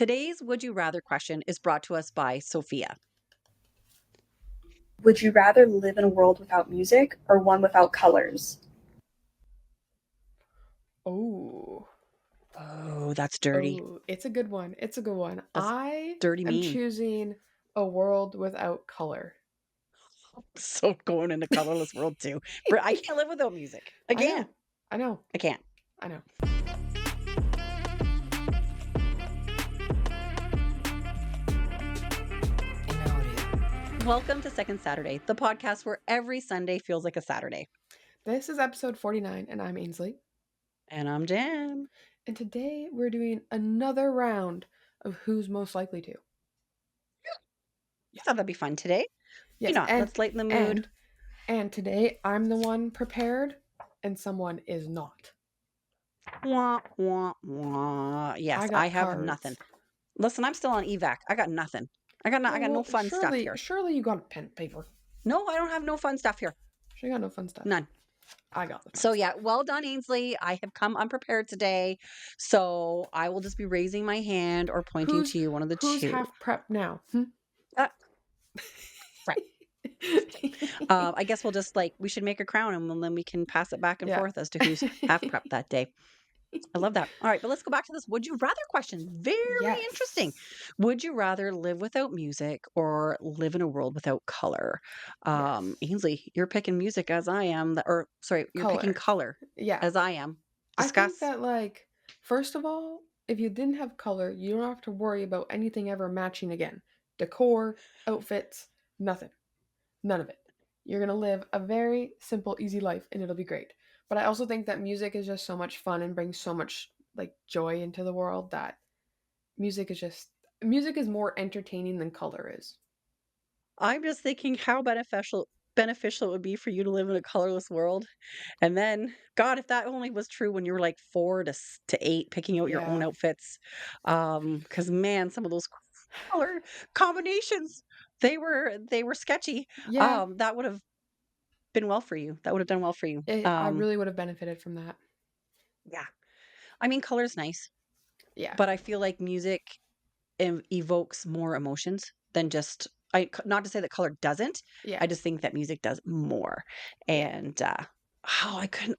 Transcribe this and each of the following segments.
Today's Would You Rather question is brought to us by Sophia. Would you rather live in a world without music or one without colors? Oh, Oh, that's dirty. it's a good one. It's a good one. That's I dirty am mean. choosing a world without color. So going in a colorless world too. I can't live without music. I I can't. know. I know. I can't. I know. Welcome to Second Saturday, the podcast where every Sunday feels like a Saturday. This is episode 49, and I'm Ainsley. And I'm Jan. And today we're doing another round of Who's Most Likely To. You thought that'd be fun today? Yes, Why not? Let's lighten the mood. And today I'm the one prepared, and someone is not. Wah, wah, wah. Yes, I have cards. nothing. Listen, I'm still on evac. I got nothing. I got no fun stuff here. Surely you got a pen and paper. No, I don't have no fun stuff here. Sure, you got no fun stuff. None. I got the fun So stuff. yeah, well done, Ainsley. I have come unprepared today, so I will just be raising my hand or pointing to you, one of the Who's two. half prep now? Right. I guess we'll just we should make a crown and then we can pass it back and forth as to who's half prep that day. I love that. All right, but let's go back to this would you rather question. Very interesting. Would you rather live without music or live in a world without color? Ainsley, you're picking music as I am, you're picking color as I am. Discuss. I think that first of all, if you didn't have color, you don't have to worry about anything ever matching again. Decor, outfits, nothing. None of it. You're going to live a very simple, easy life and it'll be great. But I also think that music is just so much fun and brings so much joy into the world that music is more entertaining than color is. I'm just thinking how beneficial it would be for you to live in a colorless world. And then, God, if that only was true when you were like 4 to 8 picking out your own outfits. Because man, some of those color combinations, they were sketchy. Yeah. That would have been well for you. That would have done well for you. I really would have benefited from that. Yeah. I mean, color's nice. Yeah. But I feel like music evokes more emotions than just not to say that color doesn't. Yeah. I just think that music does more. And that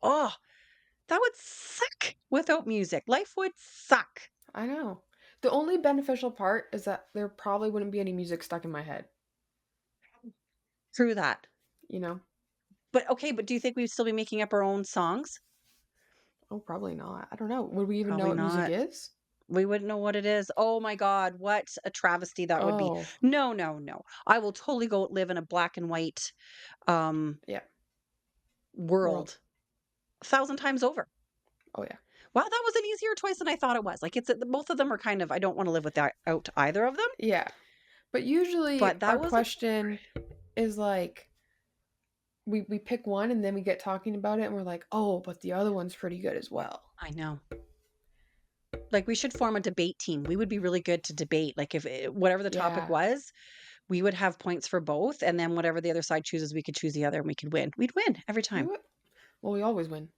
would suck without music. Life would suck. I know. The only beneficial part is that there probably wouldn't be any music stuck in my head. True that. You know? But do you think we'd still be making up our own songs? Oh, probably not. I don't know. Would we even know what music is? We wouldn't know what it is. Oh my God, what a travesty that would be. No. I will totally go live in a black and white world 1,000 times over. Oh yeah. Wow, that was an easier choice than I thought it was. Both of them are kind of, I don't want to live without either of them. Yeah. But usually our question is we pick one and then we get talking about it and we're like, oh, but the other one's pretty good as well. I know. We should form a debate team. We would be really good to debate. If whatever the topic was, we would have points for both. And then whatever the other side chooses, we could choose the other and we could win. We'd win every time. Well, we always win.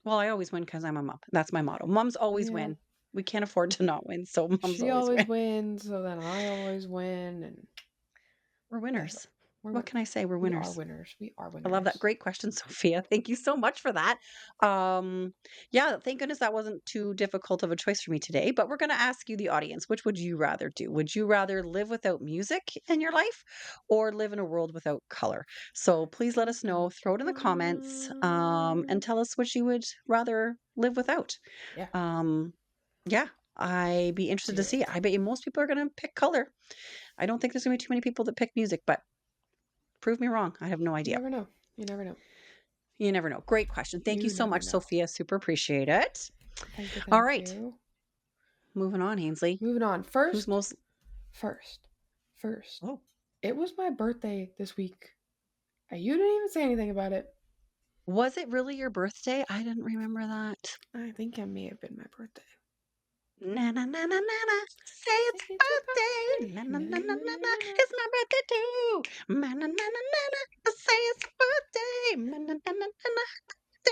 Well, I always win because I'm a mom. That's my motto. Moms always win. We can't afford to not win. So moms always win. So then I always win. And we're winners. What can I say? We're winners. We are winners. I love that. Great question, Sophia. Thank you so much for that. Thank goodness that wasn't too difficult of a choice for me today. But we're going to ask you, the audience, which would you rather do? Would you rather live without music in your life or live in a world without color? So please let us know. Throw it in the comments and tell us which you would rather live without. I'd be interested to see. I bet you most people are going to pick color. I don't think there's going to be too many people that pick music, but prove me wrong. I have no idea. You never know. Great question. Thank you so much, Sophia. Super appreciate it. Thank you. All right. Moving on, Ainsley. Moving on. First. Who's most? First. Oh. It was my birthday this week. You didn't even say anything about it. Was it really your birthday? I didn't remember that. I think it may have been my birthday. Na na na na na na. Say it's birthday. Na na na na na na. It's my birthday too. Na na na na na na. Say it's birthday. Na na na na na na.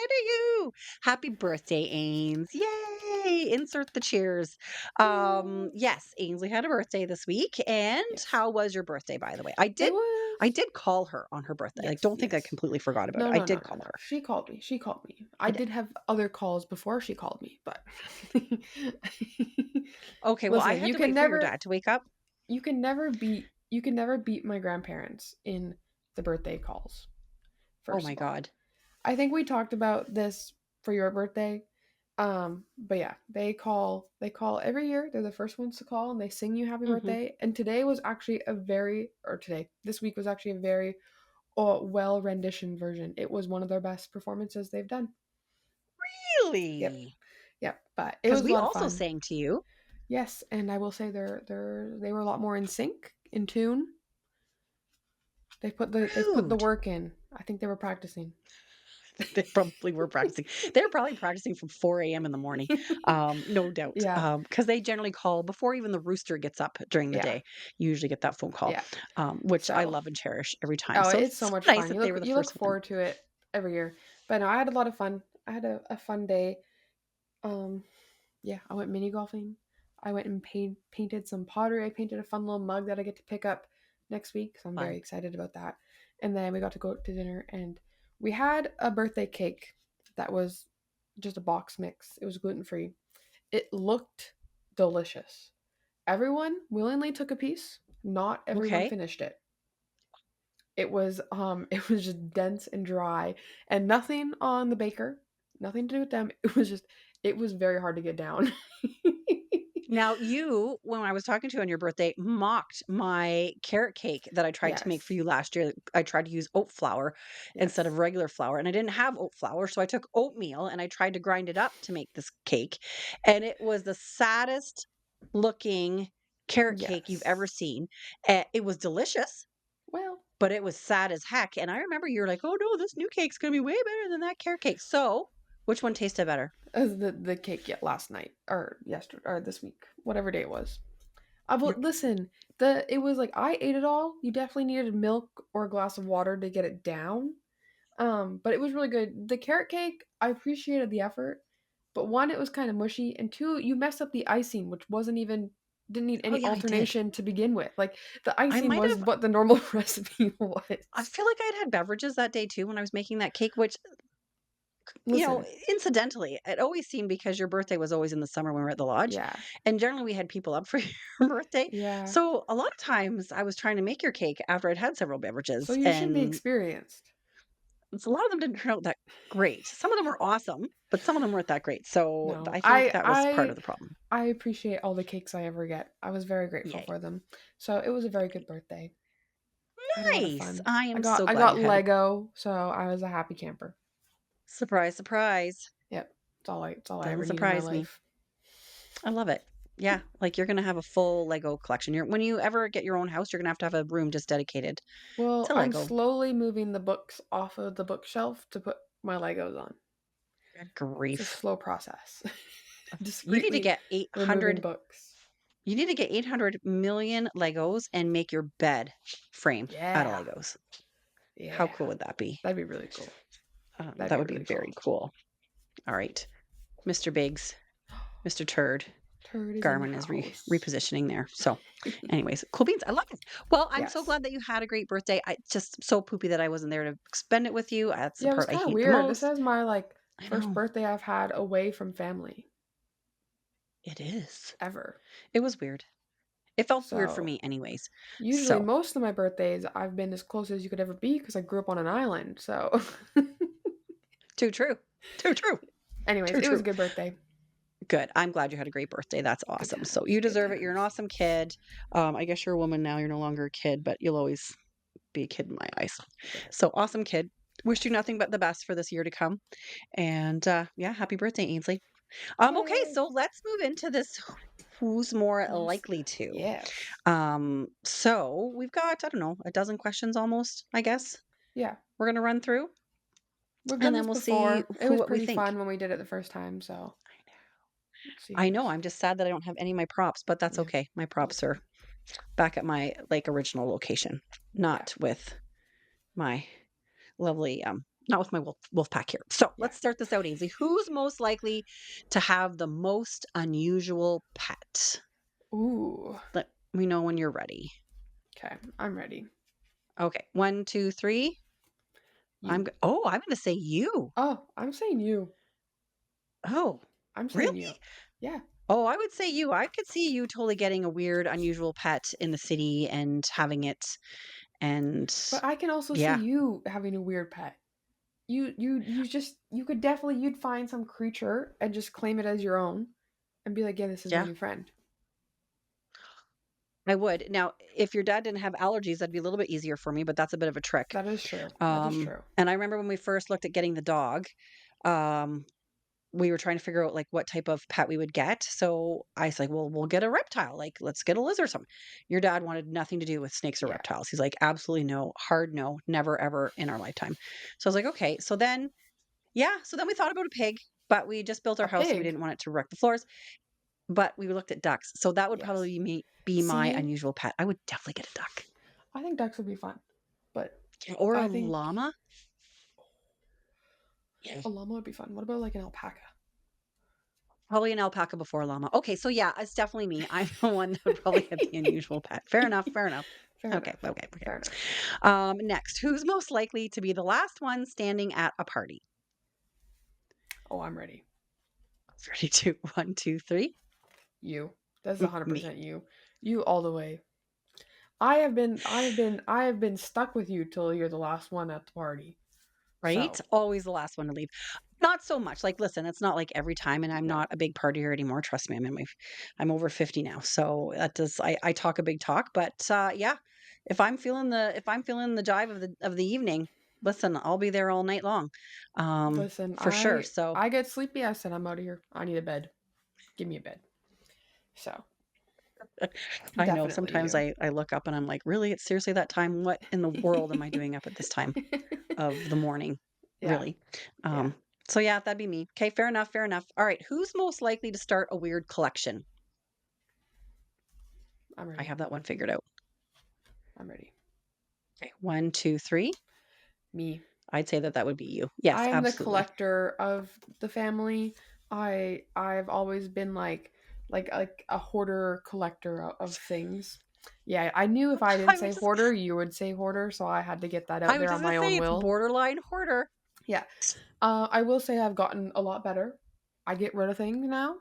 to you. Happy birthday, Ames. Yay. Insert the cheers. Yay. Yes, Ainsley had a birthday this week. And Yes. how was your birthday, by the way? It I was. did call her on her birthday. Like, Yes, don't think I yes. completely forgot about it. No, I no, no, did no, call no. her. She called me. She called me. I I did. did have other calls before she called me, but Okay, well, I listen, had to wait for your dad to wake up. you can never beat my grandparents in the birthday calls. Oh First my of all, God. I think we talked about this for your birthday. But yeah, they call every year. They're the first ones to call and they sing you happy Hmm. birthday. And today was actually this week was actually a very well rendition version. It was one of their best performances they've done. Yep. Really? Yep. But it Because was a we lot of also fun. sang to you. Yes, and I will say they were a lot more in sync, in tune. They've put the Rude. work in. I think they were practicing. They probably were practicing. They're probably practicing from 4 a.m. in the morning, no doubt. Yeah. Because they generally call before even the rooster gets up during the Yeah. day. You usually get that phone call, Yeah. which I So, love and cherish every time. oh, So it's it's so so much nice fun. that they were the You look first one. forward to it every year. But no, I had a lot of fun. I had a fun day. Um, yeah, I went mini golfing. I went and painted some pottery. I painted a fun little mug that I get to pick up next week, so I'm very Fun. excited about that. And then we got to go to dinner, and we had a birthday cake that was just a box mix. It was gluten free. It looked delicious. Everyone willingly took a piece. Not everyone Okay. finished it. It was just dense and dry and nothing on the baker, nothing to do with them. It was very hard to get down. Now, you, when I was talking to you on your birthday, mocked my carrot cake that I tried to make for Yes. you last year. I tried to use oat flour instead of Yes. regular flour, and I didn't have oat flour. So I took oatmeal and I tried to grind it up to make this cake. And it was the saddest looking carrot cake you've ever Yes. seen. It was delicious, Well, but it was sad as heck. And I remember you were like, oh no, this new cake's going to be way better than that carrot cake. So which one tasted better? as the cake yet last night or yesterday or this week, whatever day it was. You're Listen, the it was like I ate it all. You definitely needed milk or a glass of water to get it down. But it was really good. The carrot cake, I appreciated the effort, but one, it was kind of mushy, and two, you messed up the icing, which wasn't even didn't need Oh any yeah, I did. alternation to begin with. Like the I icing might was have what the normal recipe I was. feel like I'd had beverages that day too when I was making that cake, which, you know, Listen, incidentally, it always seemed because your birthday was always in the summer when we were at the lodge. yeah, And generally we had people up for your birthday. yeah. So a lot of times I was trying to make your cake after I'd had several So beverages. you should be And experienced. a lot of them didn't turn out that great. Some of them were awesome, but some of them weren't that great. So No, I think that was part of the problem. I appreciate all the cakes I ever get. I was very grateful Yay. for them. So it was a very good birthday. I had a lot of Nice. fun. I am so I glad you got had a Lego, so I was a happy camper. surprise, surprise. Yep, it's all I Doesn't ever need in my surprise me. life. I love it. Yeah, like you're gonna have a full Lego collection. When you ever get your own house, you're gonna have to have a room just dedicated Well, to I'm Lego. slowly moving the books off of the bookshelf to put my Legos on. Good It's a grief. slow process. You need to Discreetly get removing 800 books. you need to get 800 million Legos and make your bed frame out of Yeah. Legos. How Yeah. cool would that be? That'd be really cool. That'd That be would be really cool. very cool. All right. Mr. Biggs, Mr. Turd. Turd is in the Garmin is house. repositioning there. So, anyways, cool beans. I love it. Well, I'm so Yes. glad that you had a great birthday. I just so poopy that I wasn't there to spend it with you. That's the Yeah, it was part I kind of hate the weird. This most. is my I first know birthday I've had away from family it is. ever. It was weird. It felt weird for So me, anyways. usually So, most of my birthdays I've been as close as you could ever be because I grew up on an island. So too true. Too true. anyways, Too it was a true. good birthday. Good. I'm glad you had a great birthday. That's Good awesome. So, you times. Good deserve it. You're an times. awesome kid. I guess you're a woman now. You're no longer a kid, but you'll always be a kid in my eyes. So, awesome kid. Wish you nothing but the best for this year to come. And yeah, happy birthday, Ainsley. Okay, Yay. so let's move into this who's more Who's likely to. yes. So we've got, I don't know, a dozen questions almost, I guess. Yeah. We're gonna run through We've and done then this we'll see before. It was what we pretty think. fun when we did it the first time, so let's see I know, who's I'm just sad that I don't have any of my props, but that's yeah. okay. My props are back at my original location, not with my lovely not with my wolf pack here. So Yeah. let's start this out easy. Who's most likely to have the most unusual pet? Ooh. Let me know when you're ready. Okay, I'm ready. Okay, 1, 2, 3. You. I'm gonna say you. Oh, I'm saying you. Oh, I'm saying you. really? Yeah. Oh, I would say you. I could see you totally getting a weird, unusual pet in the city and having it. And But I can also see yeah, you having a weird pet. You could definitely you'd find some creature and just claim it as your own and be like, yeah, this is my yeah, new friend. I would. Now, if your dad didn't have allergies, that'd be a little bit easier for me, but that's a bit of a trick. That is true. That is true. And I remember when we first looked at getting the dog, um, we were trying to figure out like what type of pet we would get. So I was like, well, we'll get a reptile. Like, let's get a lizard or something. Your dad wanted nothing to do with snakes or Yeah. reptiles. He's like, absolutely no, hard no, never ever in our lifetime. So I was like, okay. So then, yeah. So then we thought about a pig, but we just built our A house and we pig. didn't want it to wreck the floors. But we looked at ducks. So that would Yes. probably be my See, unusual pet. I would definitely get a duck. I think ducks would be fun. But Yeah, or a I think llama. Yeah. a llama would be fun. What about like an alpaca? Probably an alpaca before a llama. Okay, so yeah, it's definitely me. I'm the one that would probably have the unusual pet. Fair enough. Fair enough. Fair Okay, enough. okay, okay. Fair enough. Next, who's most likely to be the last one standing at a party? Oh, I'm ready. 32, 1, 2, 3. You. That's Me. 100% you. You all the way. I have been stuck with you till you're the last one at the party. Right? So, Always the last one to leave. Not so much. Like, listen, it's not like every time, and I'm no. not a big partier anymore. Trust me, I'm over 50 now. So that does I talk a big talk, but yeah, if I'm feeling the jive of the evening, listen, I'll be there all night long. Listen, For sure. So I get sleepy. I said I'm out of here. I need a bed. Give me a bed. So, I know definitely sometimes you. I look up and I'm like, really? It's seriously that time? What in the world am I doing up at this time of the morning? Yeah. Really? Yeah. Um, so yeah, that'd be me. Okay, fair enough, fair enough. All right, who's most likely to start a weird collection? I'm I ready. have that one figured out. I'm ready. Okay, 1, 2, 3. Me. I'd say that would be you. Yes, I'm the absolutely. collector of the family. I've always been like a hoarder collector of things. Yeah, I knew if I didn't I say was just hoarder, you would say hoarder, so I had to get that out I was there just on gonna my say own it's will. borderline hoarder. Yeah. I will say I've gotten a lot better. I get rid of things now.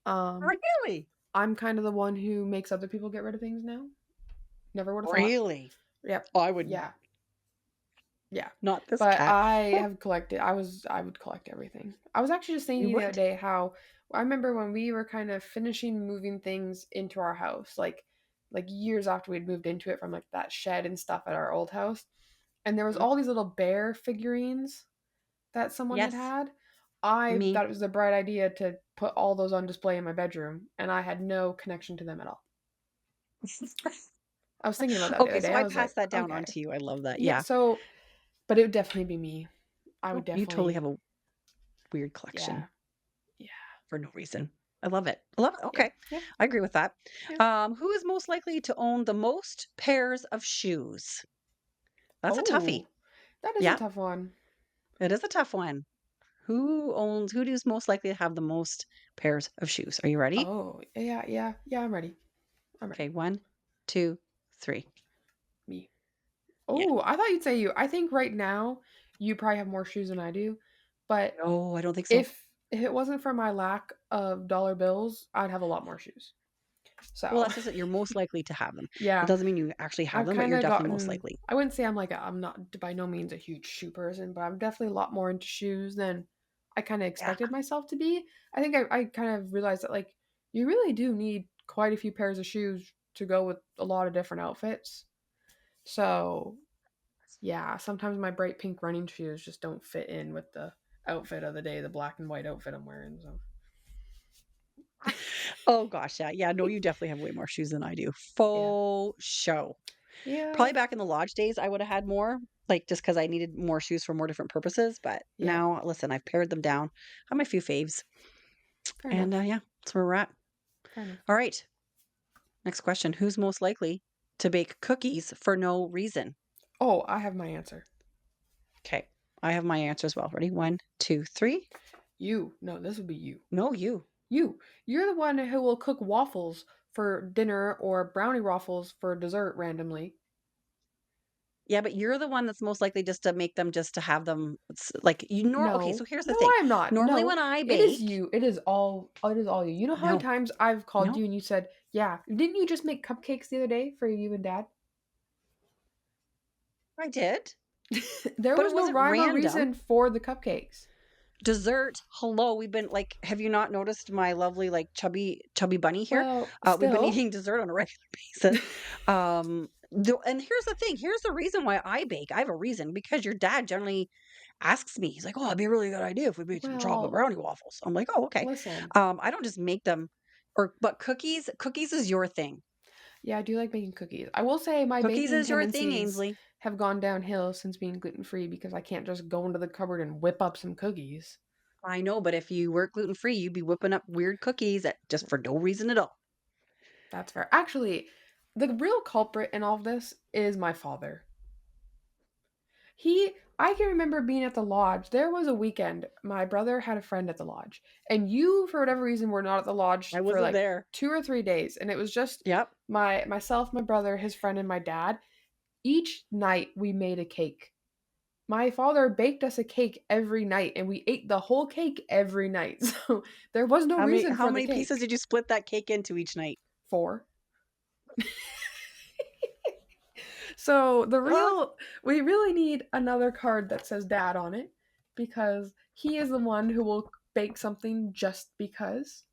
Um, Really? I'm kind of the one who makes other people get rid of things now. Never would have thought. Really? Yep. Oh, I would Yeah. Yeah. not this But cat. I have collected I would collect everything. I was actually just You thinking the other would? day how I remember when we were kind of finishing moving things into our house, like years after we'd moved into it from like that shed and stuff at our old house. And there was Mhm. all these little bear figurines that someone had Yes, had. I me. thought it was a bright idea to put all those on display in my bedroom, and I had no connection to them at all. I was thinking about that the Okay, other so day. I I was like, passed that down okay. onto you. I love that. Yeah, Yeah. so but it would definitely be me. I Oh, would you totally definitely have a weird yeah. collection Yeah. for no reason. I love it. I love it. Yeah. Okay. Yeah. I agree with that. Yeah. Who is most likely to own the most pairs of shoes? That's a toughie. Oh, that is a Yeah, tough one. it is a tough one. Who is most likely to have the most pairs of shoes? Are you ready? Oh, yeah, yeah, yeah, I'm ready. I'm Okay, ready. 1, 2, 3. Me. Yeah. Oh, I thought you'd say you. I think right now you probably have more shoes than I do. But No, I don't think so. if it wasn't for my lack of dollar bills, I'd have a lot more shoes. Well, So, that's just it. You're most likely to have them. It yeah, doesn't mean you actually have I've them, but kind you're of definitely most gotten likely. I wouldn't say I'm not by no means a huge shoe person, but I'm definitely a lot more into shoes than I kind of Yeah. expected myself to be. I think I kind of realized that like you really do need quite a few pairs of shoes to go with a lot of different outfits. So, yeah, sometimes my bright pink running shoes just don't fit in with the outfit of the day, the black and white outfit I'm wearing. So, Oh gosh, yeah. Yeah, no, you definitely have way more shoes than I do. yeah. Faux show. Yeah. Probably back in the lodge days, I would have had more, like just because I needed more shoes for more different purposes. But Yeah. now, listen, I've pared them down. I have my few faves. Fair And enough. yeah, that's where we're at. Fair enough. All right. Next question. Who's most likely to bake cookies for no reason? Oh, I have my answer. Okay. I have my answer as well. Ready? 1, 2, 3. You. No, this would be you. No, you. You. You're the one who will cook waffles for dinner or brownie waffles for dessert randomly. Yeah, but you're the one that's most likely just to make them just to have them like okay, so No. here's the No, thing. I'm not. Normally No. when I It is bake, you. It is all you. You know how many no, times I've called no, you and you said, "Yeah, didn't you just make cupcakes the other day for you and dad?" I did, There but was it no wasn't rhyme or random. reason for the cupcakes. Dessert, hello, we've been like, have you not noticed my lovely like chubby bunny here? Well, We've been still. eating dessert on a regular basis. And here's the thing. Here's the reason why I bake. I have a reason because your dad generally asks me. He's like, "Oh, it'd be a really good idea if we made some chocolate Well, brownie waffles." I'm like, "Oh, okay." listen. I don't just make them, but cookies is your thing. Yeah, I do like making cookies. I will say my Cookies baking is your thing, tendencies Ainsley. have gone downhill since being gluten free because I can't just go into the cupboard and whip up some cookies. I know, but if you weren't gluten free, you'd be whipping up weird cookies just for no reason at all. That's fair. Actually, the real culprit in all of this is my father. I can remember being at the lodge. There was a weekend. My brother had a friend at the lodge, and you, for whatever reason, were not at the lodge I for wasn't like there. 2 or 3 days, and it was just Yep. myself, my brother, his friend, and my dad. Each night we made a cake. My father baked us a cake every night, and we ate the whole cake every night. So there was no reason How for the many pieces cake. did you split that cake into each night? 4. So Oh, we really need another card that says dad on it because he is the one who will bake something just because.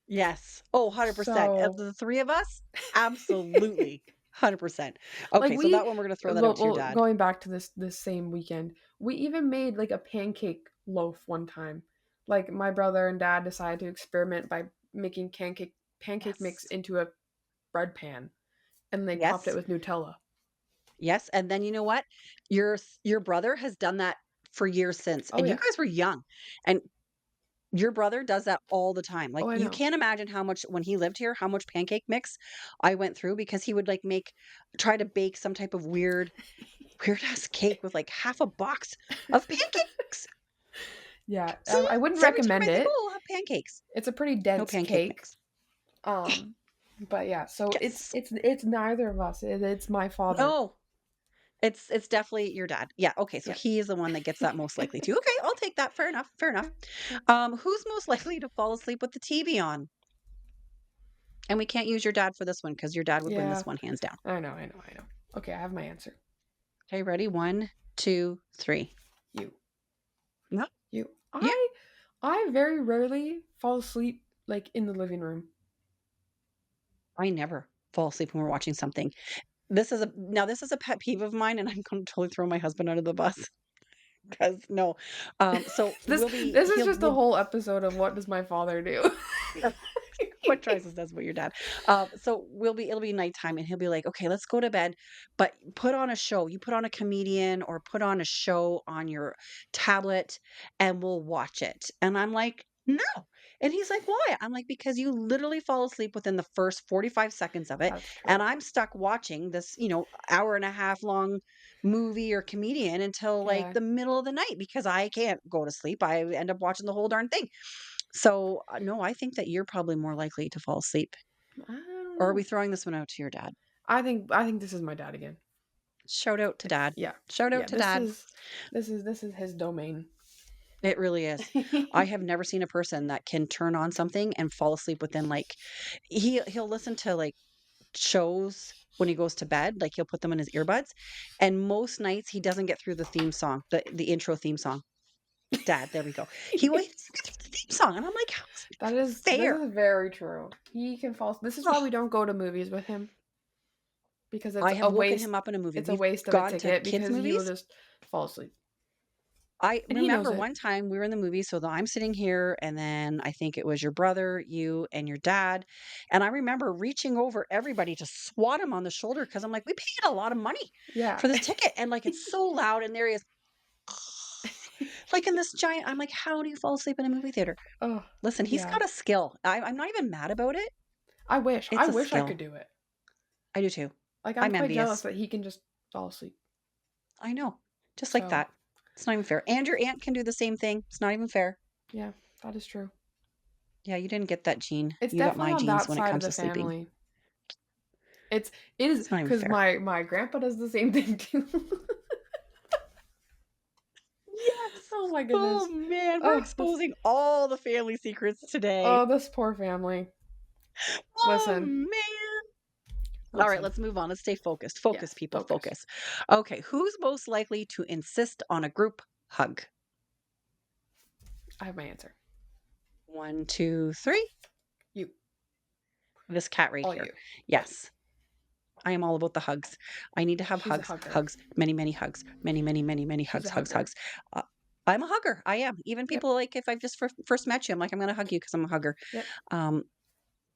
yes. Oh, 100%. Of So the three of us, absolutely. 100%. like Okay, so we that one we're gonna throw that out to your well, dad. going back to this same weekend, we even made like a pancake loaf one time. Like my brother and dad decided to experiment by making pancake mix Yes. into a bread pan and they topped it Yes. with Nutella. Yes. And then you know what? Your brother has done that for years since. Oh And you yeah. guys were young. And your brother does that all the time. Like Oh, I you know. can't imagine how much when he lived here, how much pancake mix I went through because he would like try to bake some type of weird ass cake with like half a box of pancakes. Yeah, So I yeah, wouldn't so every time recommend I think, it. "Oh, I'll have pancakes." It's a pretty No dense pancake cake. mix. But yeah, so Yes. it's neither of us. It's my father. No, it's definitely your dad. Yeah, okay, so Yep. he is the one that gets that most likely to. Okay, I'll take that. Fair enough. Fair enough. Yep. Who's most likely to fall asleep with the TV on? And we can't use your dad for this one because your dad would win Yeah, this one hands down. I know, I know, I know. Okay, I have my answer. Okay, ready? 1, 2, 3. You. No, You. you. I very rarely fall asleep like in the living room. I never fall asleep when we're watching something. This is a pet peeve of mine, and I'm going to totally throw my husband under the bus because no. So This is just a whole episode of what does my father do? what choices does what your dad. So it'll be nighttime and he'll be like, okay, let's go to bed, but put on a show. You put on a comedian or put on a show on your tablet and we'll watch it. And I'm like, no. And he's like, why? I'm like, because you literally fall asleep within the first 45 seconds of it. That's And true. I'm stuck watching this, hour and a half long movie or comedian until like Yeah. the middle of the night because I can't go to sleep. I end up watching the whole darn thing. So, no, I think that you're probably more likely to fall asleep. I don't Or are we know. throwing this one out to your dad? I think this is my dad again. Shout out to dad. Yeah. Shout out Yeah, to dad. this is his domain. It really is. I have never seen a person that can turn on something and fall asleep within like he'll listen to like shows when he goes to bed, like he'll put them in his earbuds, and most nights he doesn't get through the theme song, the intro theme song. Dad, there we go. He waits through the theme song, and I'm like, how is that This fair? is very true. He can fall. This is why we don't go to movies with him because I have woken him up in a movie. It's a We've waste of a gone to ticket kids' because he will movies. just fall asleep. I And he knows remember it. one time we were in the movie, so I'm sitting here, and then I think it was your brother, you, and your dad. And I remember reaching over everybody to swat him on the shoulder because I'm like, we paid a lot of money Yeah. for this ticket. And like, it's so loud, and there he is, like in this giant. I'm like, how do you fall asleep in a movie theater? Oh, Listen, he's yeah. got a skill. I'm not even mad about it. I wish It's a I skill. could do it. I do too. Like I'm I'm quite jealous envious. that he can just fall asleep. I know. Just like So that. It's not even fair. And your aunt can do the same thing. It's not even fair. Yeah, that is true. Yeah, you didn't get that gene. It's You got definitely my on genes that when it side of comes the to sleeping. family. It is It's not even because fair. my grandpa does the same thing too. Yes. Oh my Oh goodness. man, we're Oh, exposing all the family secrets today. oh, this poor family. Oh Listen, man. All right, listen. let's move on. Let's stay focused. Focus, Yes, people, focus. focus. Okay, who's most likely to insist on a group hug? I have my answer. 1, 2, 3. You. This cat right All here. you. Yes. I am all about the hugs. I need to have She's a hugs, hugger. hugs, many, many hugs, many, many, many, many She's hugs, a hugs, hugger. hugs. I'm a hugger. I am. Even Yep. people like if I've just first met you, I'm like, I'm going to hug you because I'm a hugger. Yep. Um,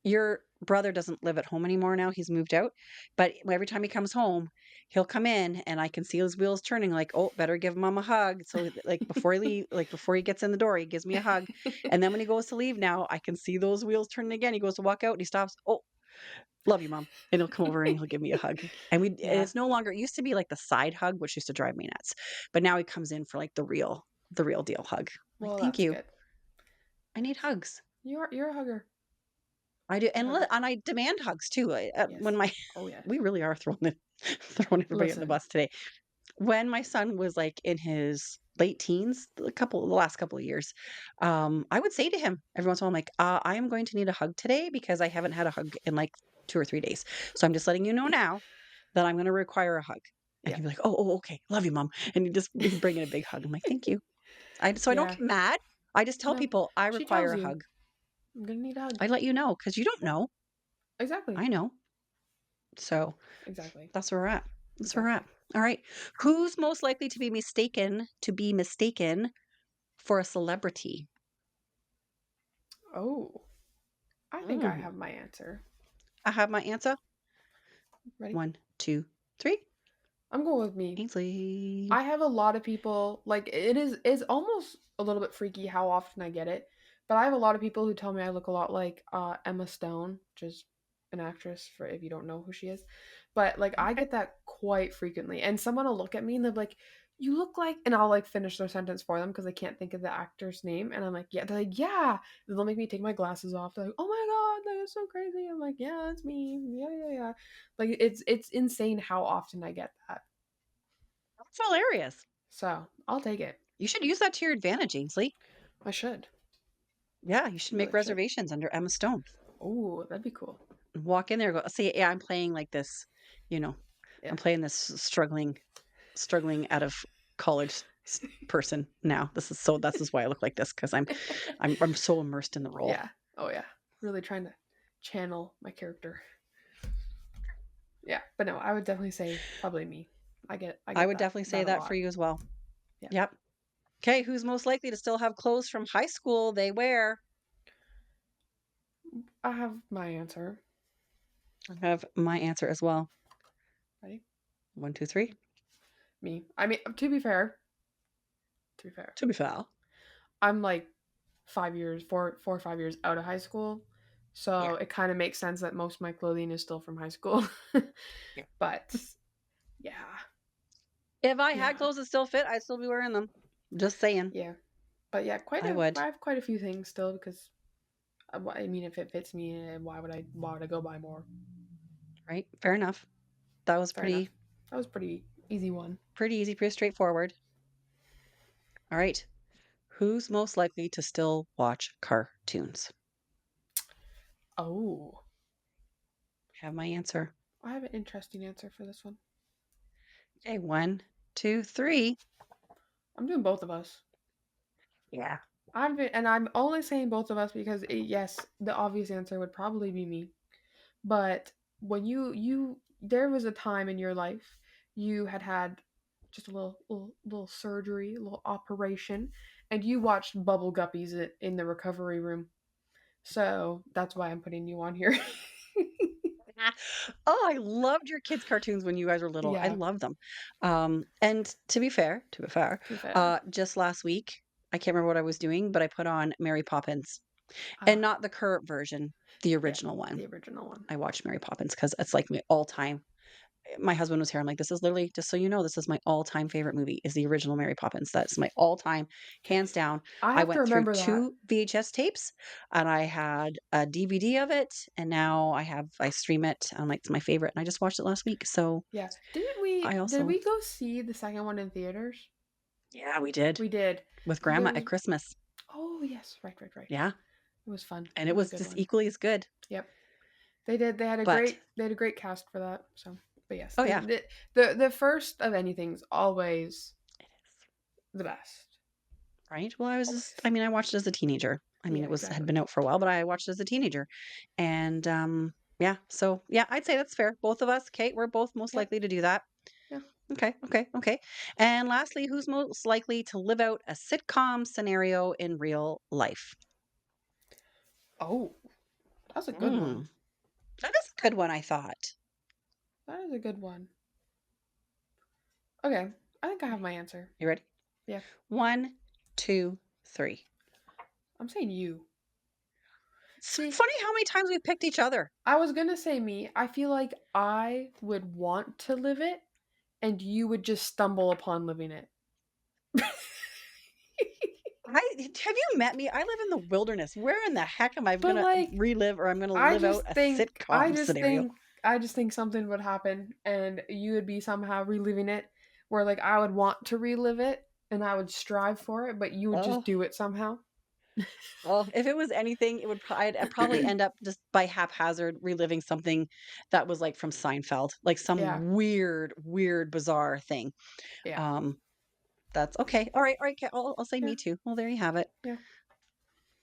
your brother doesn't live at home anymore now. He's moved out. But every time he comes home, he'll come in and I can see his wheels turning like, oh, better give mom a hug. So like before he leave, like before he gets in the door, he gives me a hug. And then when he goes to leave now, I can see those wheels turning again. He goes to walk out and he stops. Oh, love you, mom. And he'll come over and he'll give me a hug. And Yeah. it's no longer, it used to be like the side hug, which used to drive me nuts. But now he comes in for like the real deal hug. Like, Well, thank that's you. good. I need hugs. You're a hugger. I do. You're a hugger. And I demand hugs too. When Yes. my, Oh yeah. we really are throwing everybody on the Listen. bus today. When my son was like in his late teens, the last couple of years, I would say to him every once in a while, I'm like, I am going to need a hug today because I haven't had a hug in like 2 or 3 days. So I'm just letting you know now that I'm going to require a hug. And Yeah. he'd be like, oh, okay, love you, mom. And he'd bring in a big hug. I'm like, thank you. So I don't Yeah. get mad. I just tell No. people I She require tells a you hug. I'm gonna need a hug. I let you know because you don't know. Exactly. I know. So Exactly. that's where we're at. That's where we're at. Exactly. All right. Who's most likely to be mistaken for a celebrity? Oh, I think I Mm. have my answer. I have my answer. Ready? 1, 2, 3. I'm going with me. Ainsley. I have a lot of people like it's almost a little bit freaky how often I get it, but I have a lot of people who tell me I look a lot like Emma Stone, which is an actress for if you don't know who she is. But like I Okay. get that quite frequently, and someone will look at me and they'll be like, "You look like," and I'll like finish their sentence for them because I can't think of the actor's name, and I'm like, "Yeah." They're like, "Yeah." And they'll make me take my glasses off. They're like, "Oh my god, that is so crazy." I'm like, "Yeah, that's me. Yeah, yeah, yeah." Like it's insane how often I get that. That's hilarious. So I'll take it. You should use that to your advantage, Ainsley. I should. Yeah, you should make Really should. reservations under Emma Stone. Oh, that'd be cool. Walk in there, go, see, yeah, I'm playing like this, you know, Yeah. I'm playing this struggling out of college person now. This is why I look like this because I'm so immersed in the role. Yeah. Oh yeah. Really trying to channel my character. Yeah, but no, I would definitely say probably me. I would definitely say that a that for lot. you as well. Yeah. Yep. Okay, who's most likely to still have clothes from high school they wear? I have my answer. I have my answer as well. Ready? 1, 2, 3. Me. I mean, to be fair, To be fair. I'm like 4 or 5 years out of high school. So Yeah. it kind of makes sense that most of my clothing is still from high school. Yeah. But yeah. If I Yeah. had clothes that still fit, I'd still be wearing them. Just saying. Yeah. But yeah, I would. I have quite a few things still because I mean, if it fits me, why would I go buy more? Right? Fair enough. That was Fair enough. pretty That was pretty easy one. easy, pretty straightforward. All right. Who's most likely to still watch cartoons? Oh, Have my answer. I have an interesting answer for this one. Okay, 1, 2, 3. I'm doing both of us. Yeah. I'm only saying both of us because yes, the obvious answer would probably be me. But when there was a time in your life you had just a little surgery, a little operation, and you watched Bubble Guppies in the recovery room. So that's why I'm putting you on here. Oh, I loved your kids' cartoons when you guys were little. I Yeah, love them. And to be fair, too fair. just last week, I can't remember what I was doing, but I put on Mary Poppins, and Ah, not the current version, the yeah, original one. the original one. I watched Mary Poppins because it's like my all time. my husband was here. I'm like, this is literally, just so you know, this is my all-time favorite movie, is the original Mary Poppins. That's my all-time, hands down. I I have to went through remember that. 2 VHS tapes and I had a DVD of it, and now I stream it. I'm like, it's my favorite. And I just watched it last week. So Yeah. I Did also, we go see the second one in theaters? yeah, we did We did. with Because there grandma was at Christmas. Oh, yes. Right, right, right. Yeah. It was fun. And It it was a was good just one. equally as good. Yep. They did. But They had a great cast for that. So, but yes, oh yeah, the first of anything's always it is. the best. Right? Well, I was just, Always. I mean, I watched it as a teenager. I mean, Yeah, it was had exactly. been out for a while, but I watched it as a teenager. And yeah, so yeah, I'd say that's fair. Both of us, Kate, we're both most Yep. likely to do that. Yeah. Okay, okay, okay. And lastly, who's most likely to live out a sitcom scenario in real life? Oh, that's a good one. Mm, that is a good one, I thought. That is a good one. Okay, I think I have my answer. You ready? Yeah, 1, 2, 3. I'm saying you. It's See, funny how many times we've picked each other. I was gonna say me. I feel like I would want to live it, and you would just stumble upon living it. Have you met me? I live in the wilderness. Where in the heck am I But gonna like, relive, or I'm gonna I live out just a think, I sitcom just scenario? think, I just think something would happen, and you would be somehow reliving it, where like I would want to relive it, and I would strive for it, but you would just Oh, do it somehow. well, if it was anything, it would I'd probably end up just by haphazard reliving something that was like from Seinfeld, like Yeah, some weird, weird, bizarre thing. yeah, Um, that's okay. All right, all right. I'll say yeah, me too. Well, there you have it. yeah,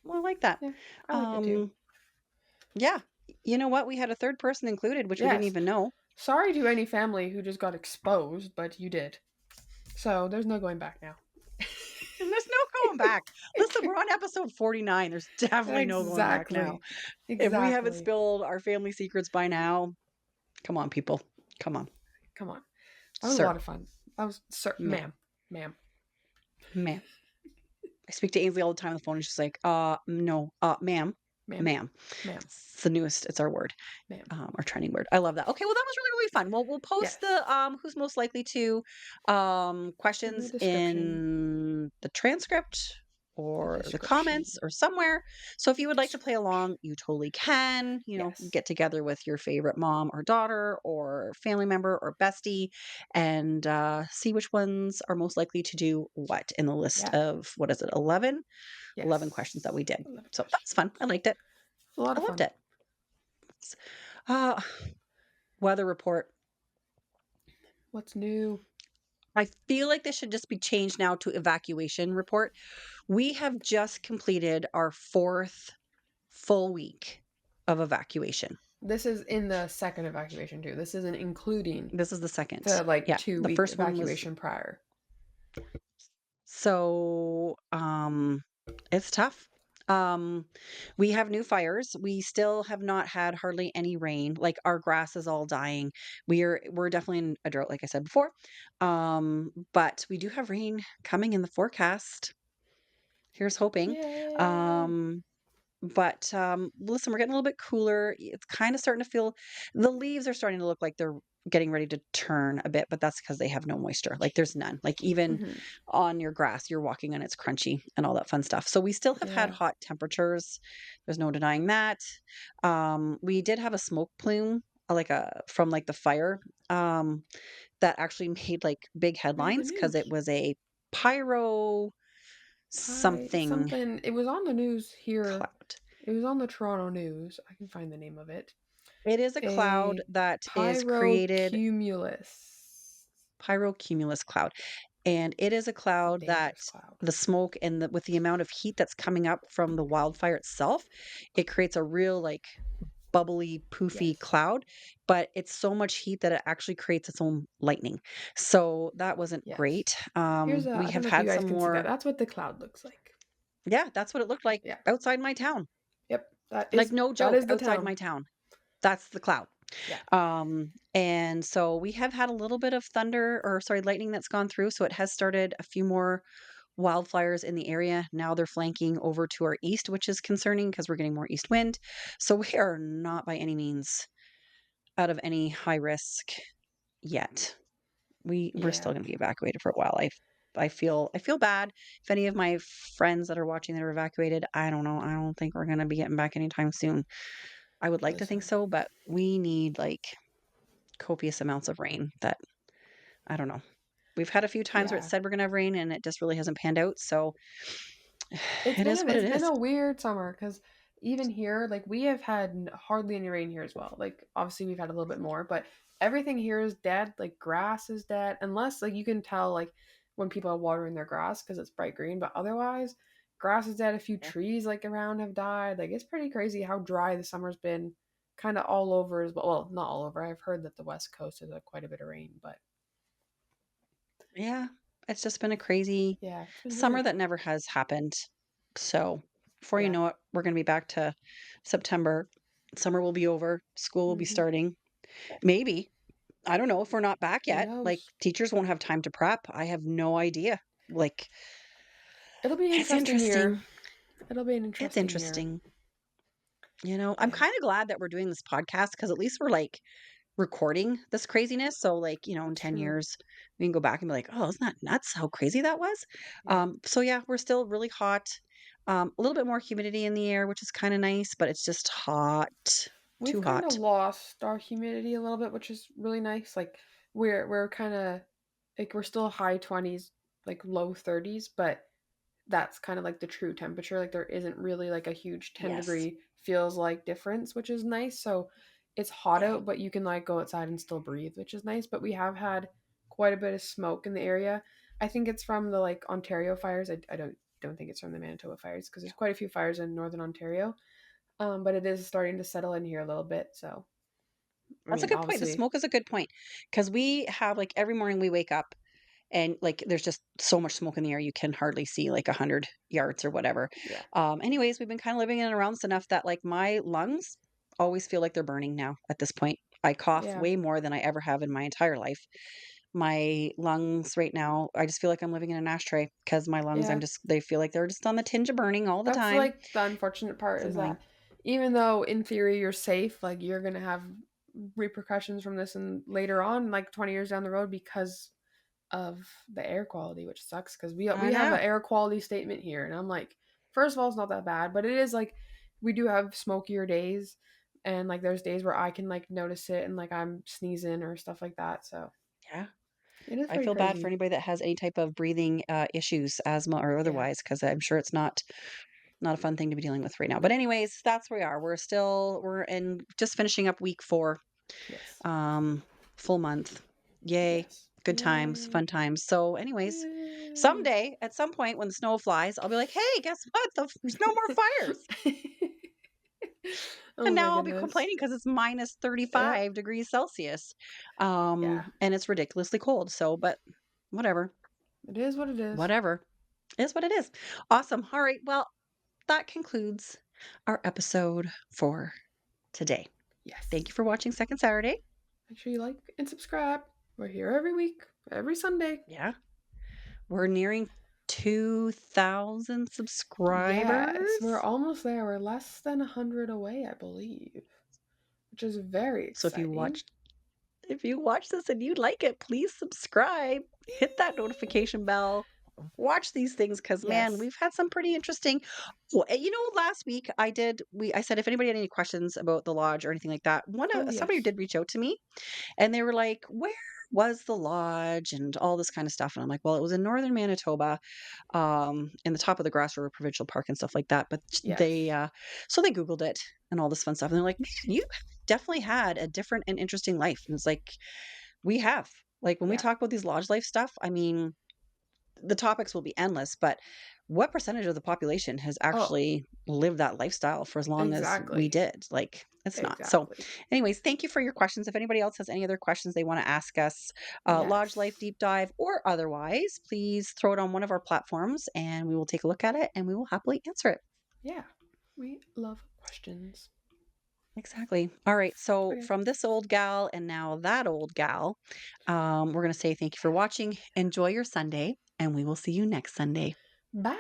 Well, I like that. yeah. I like it too. Um, yeah. You know what? We had a third person included, which we didn't Yes. even know. Sorry to any family who just got exposed, but you did. So there's no going back now. And there's no going back. Listen, we're on episode 49. There's definitely no going back now. Exactly. If we haven't Exactly. spilled our family secrets by now, come on, people. Come on. Come on. That was a Sir, lot of fun. That was, sir, ma'am, ma'am, ma'am, ma'am. I speak to Ainsley all the time on the phone, and she's like, no, ma'am, ma'am, ma'am. ma'am, It's the newest, it's our word, ma'am. our trending word. I love that. Okay, well, that was really, really fun. Well, we'll post Yes. the who's most likely to In the questions description. in the transcript The or the description. comments or somewhere. So if you would like to play along, you totally can. Yes. Get together with your favorite mom or daughter or family member or bestie and see which ones are most likely to do what in the list Yeah. of, what is it, 11? Yes. 11 questions that we did. 11 So that was questions. fun. I liked it. A lot I of loved fun. it. Uh, weather report. What's new? I feel like this should just be changed now to evacuation report. We have just completed our 4th full week of evacuation. This is in the second evacuation too. This isn't including This is the second. the like Yeah, 2 the week first one was, evacuation prior. so it's tough. We have new fires. We still have not had hardly any rain. Like our grass is all dying. We're definitely in a drought, like I said before. But we do have rain coming in the forecast. Here's hoping. Yay! Um, but listen, we're getting a little bit cooler. It's kind of starting to feel, the leaves are starting to look like they're getting ready to turn a bit, but that's because they have no moisture. Like there's none. Like even Hmm. on your grass, you're walking and it's crunchy and all that fun stuff. So we still have had Yeah. hot temperatures. There's no denying that. We did have a smoke plume, like a from like the fire, that actually made like big Made the headlines because it news. was a pyro something Something. It was on the news here. cloud. It was on the Toronto News. I can find the name of it. It is a cloud A that is created, pyrocumulus. pyrocumulus cloud, and it is a It's a cloud that dangerous cloud. the smoke and with the amount of heat that's coming up from the wildfire itself, it creates a real like bubbly, poofy Yes. cloud, but it's so much heat that it actually creates its own lightning. So that wasn't Yes. great. Here's a. We I don't have know if you had guys some can see that. more. That's what the cloud looks like. Yeah, that's what it looked like Yeah. outside my town. Yep. Like no That joke, is the outside town. my town. That's the cloud. Yeah. And so we have had a little bit of thunder, or sorry, lightning that's gone through. So it has started a few more wildfires in the area. Now they're flanking over to our east, which is concerning because we're getting more east wind. So we are not by any means out of any high risk yet. We're still Yeah. going to be evacuated for a while. I feel bad if any of my friends that are watching that are evacuated. I don't know. I don't think we're going to be getting back anytime soon. I would like to think Listen. so, but we need like copious amounts of rain that I don't know. We've had a few times where it Yeah. said we're going to have rain and it just really hasn't panned out. So it is what It's it been is. a weird summer because even here, like we have had hardly any rain here as well. Like obviously we've had a little bit more, but everything here is dead. Like grass is dead, unless like you can tell like when people are watering their grass because it's bright green. But otherwise, grass is dead. A few Yeah. trees like around have died. Like it's pretty crazy how dry the summer's been. Kind of all over as well. Well, not all over. I've heard that the West Coast has had quite a bit of rain, but Yeah. It's just been a crazy yeah, it's been summer weird. that never has happened. So before you Yeah. know it, we're going to be back to September. Summer will be over. School will be Hmm. starting. Maybe. I don't know if we're not back Who yet. Like knows? teachers won't have time to prep. I have no idea. Like It'll be an it's interesting year. interesting. It'll be an It's interesting year. interesting. I'm Yeah. kind of glad that we're doing this podcast because at least we're like recording this craziness. So like, in 10 True. years we can go back and be like, oh, isn't that nuts how crazy that was? Yeah. So yeah, we're still really hot. A little bit more humidity in the air, which is kind of nice, but it's just hot. We've Too kind of hot. lost our humidity a little bit, which is really nice. Like we're kind of like we're still high 20s, like low 30s, but that's kind of like the true temperature. Like there isn't really like a huge 10 Yes. degree feels like difference, which is nice. So it's hot Yeah. out, but you can like go outside and still breathe, which is nice. But we have had quite a bit of smoke in the area. I think it's from the like Ontario fires. I don't think it's from the Manitoba fires because there's quite a few fires in northern Ontario. But it is starting to settle in here a little bit. So I That's a mean, good point. The obviously, smoke is a good point because we have like every morning we wake up and like there's just so much smoke in the air you can hardly see like 100 yards or whatever. yeah, Anyways, we've been kind of living in and around this enough that like my lungs always feel like they're burning now at this point. I cough yeah, way more than I ever have in my entire life. My lungs right now, I just feel like I'm living in an ashtray because my lungs, yeah. they feel like they're just on the tinge of burning all the That's time. like the unfortunate part It's is annoying. that even though in theory you're safe, like you're gonna have repercussions from this and later on, like 20 years down the road, because of the air quality, which sucks because I we have an know. air quality statement here, and I'm like, first of all, it's not that bad, but it is like we do have smokier days, and like there's days where I can like notice it and like I'm sneezing or stuff like that. So Yeah. it is I pretty feel bad for crazy. anybody that has any type of breathing issues, asthma or Yeah. otherwise, because I'm sure it's not a fun thing to be dealing with right now. But anyways, that's where we are. We're in just finishing up week 4, Yes. um, full month. Yay. Yes. Good times, Yay. fun times. So anyways, Yay. someday at some point when the snow flies, I'll be like, hey, guess what? There's no more fires. Oh And my now I'll be goodness. complaining because it's minus Yeah. 35 degrees Celsius. Yeah. And it's ridiculously cold. So, but whatever, It is what it is. whatever is what it is. Awesome. All right. Well, that concludes our episode for today. Thank you Yes. for watching Second Saturday. Make sure you like and subscribe. We're here every week, every Sunday. Yeah. We're nearing 2,000 Yes, we're subscribers. almost there. We're less than 100 away, I believe, which is very So exciting. if you watch this and you like it, please subscribe. Hit that notification bell. Watch these things because man, Yes. we've had some pretty interesting. Last week I said if anybody had any questions about the lodge or anything like that, Oh, somebody yes. did reach out to me and they were like, "Where was the lodge?" and all this kind of stuff. And I'm like, "Well, it was in northern Manitoba, in the top of the Grass River Provincial Park and stuff like that." But they, Yes. so they Googled it and all this fun stuff, and they're like, "Man, you definitely had a different and interesting life." And it's like, we have. Like when we Yeah. talk about these lodge life stuff, I mean, the topics will be endless, but what percentage of the population has Oh, actually lived that lifestyle for as long as we exactly. did? Like, it's not. So, Exactly. anyways, thank you for your questions. If anybody else has any other questions they want to ask us, Lodge Life Yes. Deep Dive or otherwise, please throw it on one of our platforms and we will take a look at it and we will happily answer it. Yeah. We love questions. Exactly. All right. So, Okay. from this old gal and now that old gal, we're going to say thank you for watching. Enjoy your Sunday, and we will see you next Sunday. Bye.